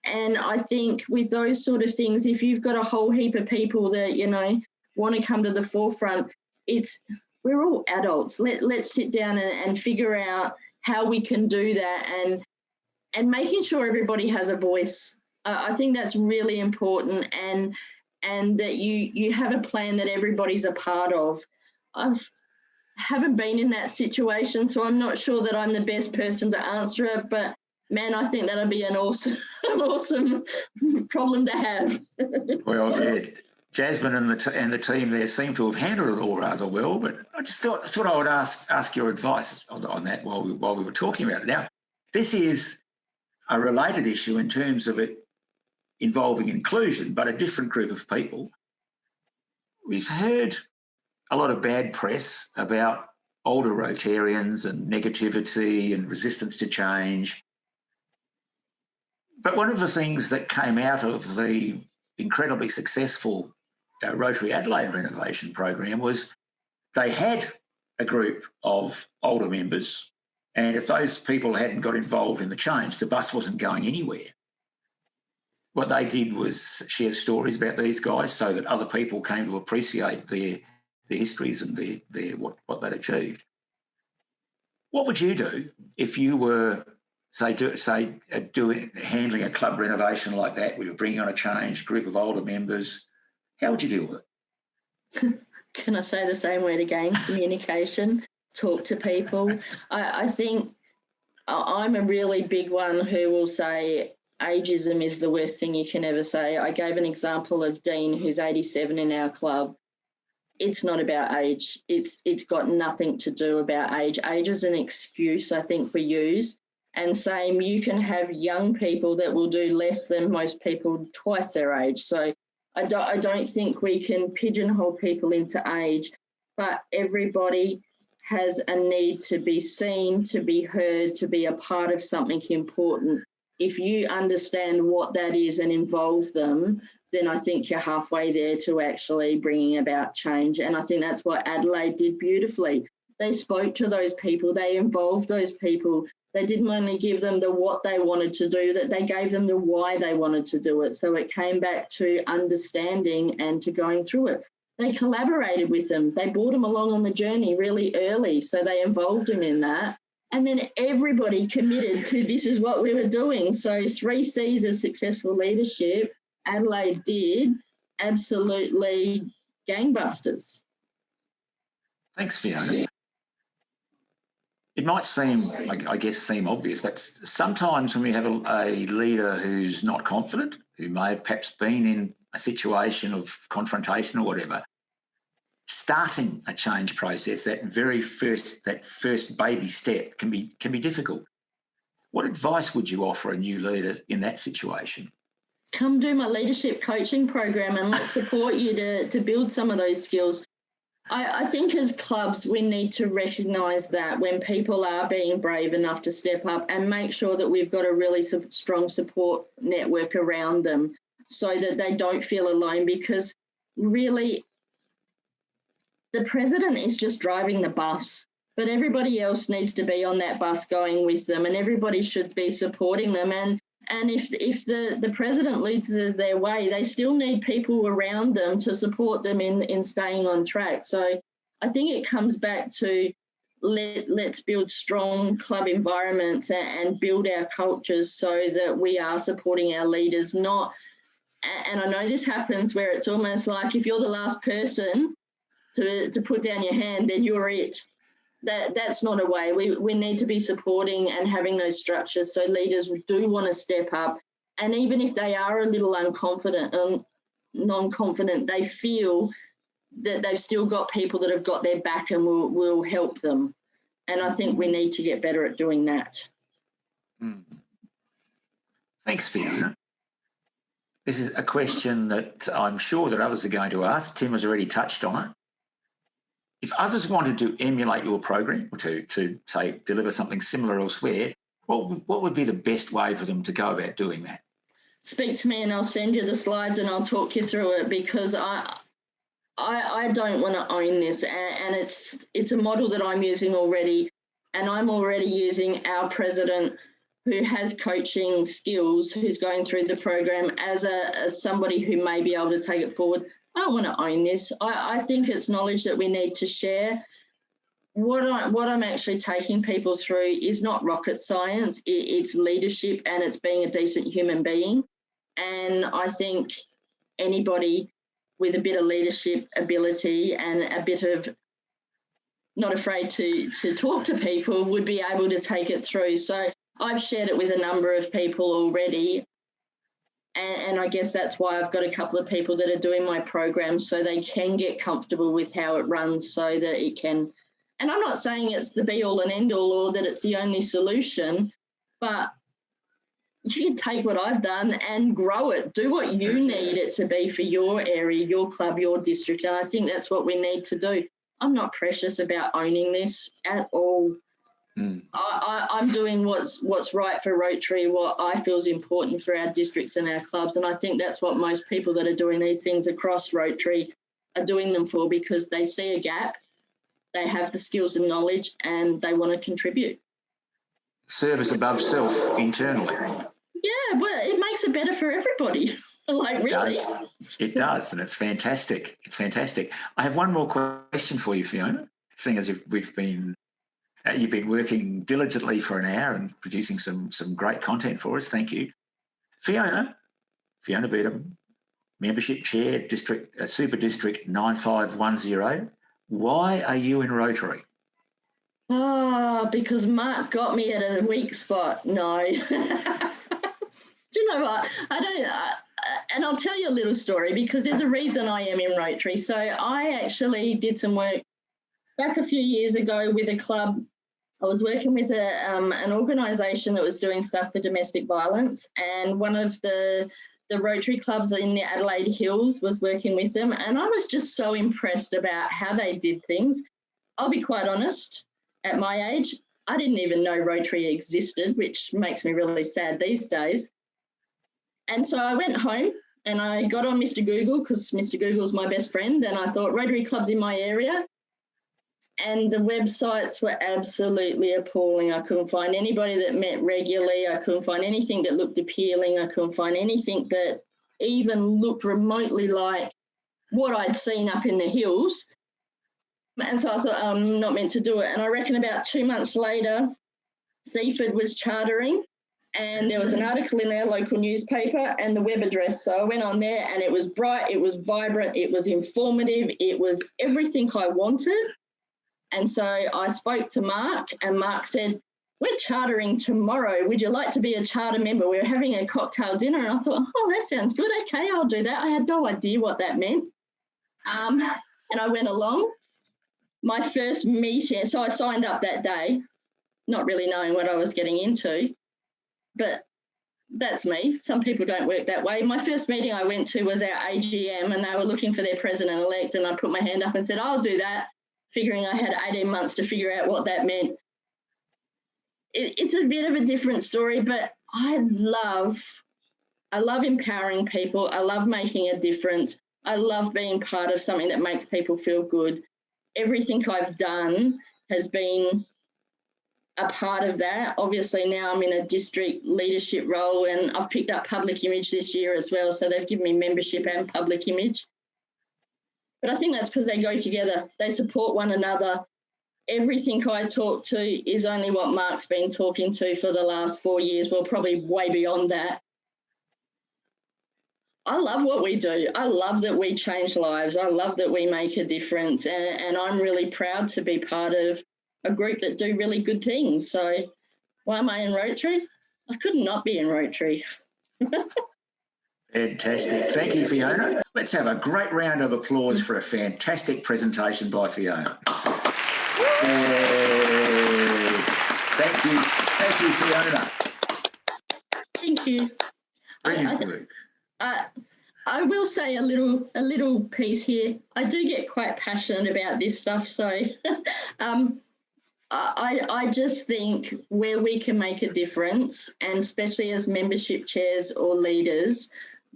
And I think with those sort of things, if you've got a whole heap of people that, want to come to the forefront, we're all adults. Let's sit down and figure out how we can do that and making sure everybody has a voice. I think that's really important and that you have a plan that everybody's a part of. I haven't been in that situation, so I'm not sure that I'm the best person to answer it, but man, I think that'd be an awesome problem to have. Well, yeah, Jasmine and the team there seem to have handled it all rather well, but I just thought I would ask your advice on that while we were talking about it. Now, this is a related issue in terms of it involving inclusion, but a different group of people. We've heard a lot of bad press about older Rotarians and negativity and resistance to change. But one of the things that came out of the incredibly successful Rotary Adelaide renovation program was they had a group of older members, and if those people hadn't got involved in the change, the bus wasn't going anywhere. What they did was share stories about these guys so that other people came to appreciate their histories and their what they'd achieved. What would you do if you were, handling a club renovation like that? We were bringing on a change, group of older members. How would you deal with it? Can I say the same word again? Communication, talk to people. I think I'm a really big one who will say ageism is the worst thing you can ever say. I gave an example of Dean, who's 87 in our club. It's not about age. It's got nothing to do about age. Age is an excuse, I think, we use. And same, you can have young people that will do less than most people twice their age. So I don't think we can pigeonhole people into age, but everybody has a need to be seen, to be heard, to be a part of something important. If you understand what that is and involve them, then I think you're halfway there to actually bringing about change. And I think that's what Adelaide did beautifully. They spoke to those people, they involved those people. They didn't only give them the what they wanted to do, that they gave them the why they wanted to do it. So it came back to understanding and to going through it. They collaborated with them. They brought them along on the journey really early. So they involved them in that. And then everybody committed to this is what we were doing. So 3 C's of successful leadership, Adelaide did absolutely gangbusters. Thanks, Fiona. It might seem obvious, but sometimes when we have a leader who's not confident, who may have perhaps been in a situation of confrontation or whatever, starting a change process, that first baby step can be difficult. What advice would you offer a new leader in that situation? Come do my leadership coaching program and let's support you to build some of those skills. I think as clubs, we need to recognise that when people are being brave enough to step up and make sure that we've got a really strong support network around them so that they don't feel alone, because really the president is just driving the bus, but everybody else needs to be on that bus going with them, and everybody should be supporting them. And if the president loses their way, they still need people around them to support them in staying on track. So I think it comes back to let's build strong club environments and build our cultures so that we are supporting our leaders. And I know this happens where it's almost like if you're the last person to put down your hand, then you're it. That's not a way. We need to be supporting and having those structures so leaders do want to step up. And even if they are a little unconfident, non-confident, they feel that they've still got people that have got their back and will help them. And I think we need to get better at doing that. Thanks, Fiona. This is a question that I'm sure that others are going to ask. Tim has already touched on it. If others wanted to emulate your program or to say, deliver something similar elsewhere, what would be the best way for them to go about doing that? Speak to me and I'll send you the slides and I'll talk you through it, because I don't want to own this, and it's a model that I'm using already, and I'm already using our president who has coaching skills, who's going through the program as somebody who may be able to take it forward. I don't want to own this. I think it's knowledge that we need to share. What I'm actually taking people through is not rocket science. It's leadership, and it's being a decent human being. And I think anybody with a bit of leadership ability and a bit of not afraid to talk to people would be able to take it through. So I've shared it with a number of people already. And I guess that's why I've got a couple of people that are doing my program, so they can get comfortable with how it runs, so that it can. And I'm not saying it's the be all and end all or that it's the only solution, but you can take what I've done and grow it. Do what you need it to be for your area, your club, your district. And I think that's what we need to do. I'm not precious about owning this at all. I'm doing what's right for Rotary, what I feel is important for our districts and our clubs. And I think that's what most people that are doing these things across Rotary are doing them for, because they see a gap, they have the skills and knowledge, and they want to contribute. Service above self internally. Yeah, well, it makes it better for everybody. Like, really. It does, and it's fantastic. It's fantastic. I have one more question for you, Fiona, seeing as you've been working diligently for an hour and producing some great content for us. Thank you. Fiona Biedermann, Membership Chair, Super District 9510. Why are you in Rotary? Because Mark got me at a weak spot. No. Do you know what? I don't, and I'll tell you a little story, because there's a reason I am in Rotary. So I actually did some work back a few years ago with a club. I was working with an organisation that was doing stuff for domestic violence, and one of the Rotary clubs in the Adelaide Hills was working with them, and I was just so impressed about how they did things. I'll be quite honest, at my age, I didn't even know Rotary existed, which makes me really sad these days. And so I went home and I got on Mr. Google, because Mr. Google's my best friend, and I thought Rotary clubs in my area. And the websites were absolutely appalling. I couldn't find anybody that met regularly. I couldn't find anything that looked appealing. I couldn't find anything that even looked remotely like what I'd seen up in the hills. And so I thought, I'm not meant to do it. And I reckon about 2 months later, Seaford was chartering, and there was an article in our local newspaper and the web address. So I went on there, and it was bright, it was vibrant, it was informative, it was everything I wanted. And so I spoke to Mark, and Mark said, we're chartering tomorrow. Would you like to be a charter member? We were having a cocktail dinner, and I thought, oh, that sounds good. Okay, I'll do that. I had no idea what that meant. And I went along. My first meeting, so I signed up that day, not really knowing what I was getting into, but that's me. Some people don't work that way. My first meeting I went to was our AGM, and they were looking for their president-elect, and I put my hand up and said, I'll do that, figuring I had 18 months to figure out what that meant. It's a bit of a different story, but I love empowering people. I love making a difference. I love being part of something that makes people feel good. Everything I've done has been a part of that. Obviously now I'm in a district leadership role, and I've picked up public image this year as well. So they've given me membership and public image. But I think that's because they go together. They support one another. Everything I talk to is only what Mark's been talking to for the last 4 years. Well, probably way beyond that. I love what we do. I love that we change lives. I love that we make a difference. And I'm really proud to be part of a group that do really good things. So why am I in Rotary? I could not be in Rotary. Fantastic. Thank you, Fiona. Let's have a great round of applause for a fantastic presentation by Fiona. Yay. Thank you. Thank you, Fiona. Thank you. Brilliant work. I will say a little piece here. I do get quite passionate about this stuff, so I just think where we can make a difference, and especially as membership chairs or leaders,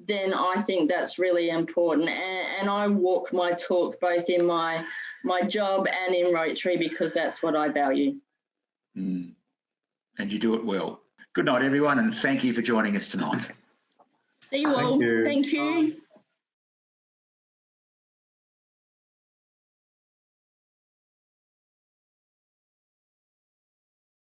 then I think that's really important. And I walk my talk both in my job and in Rotary because that's what I value. And you do it well. Good night, everyone, and thank you for joining us tonight. See you all. Thank you.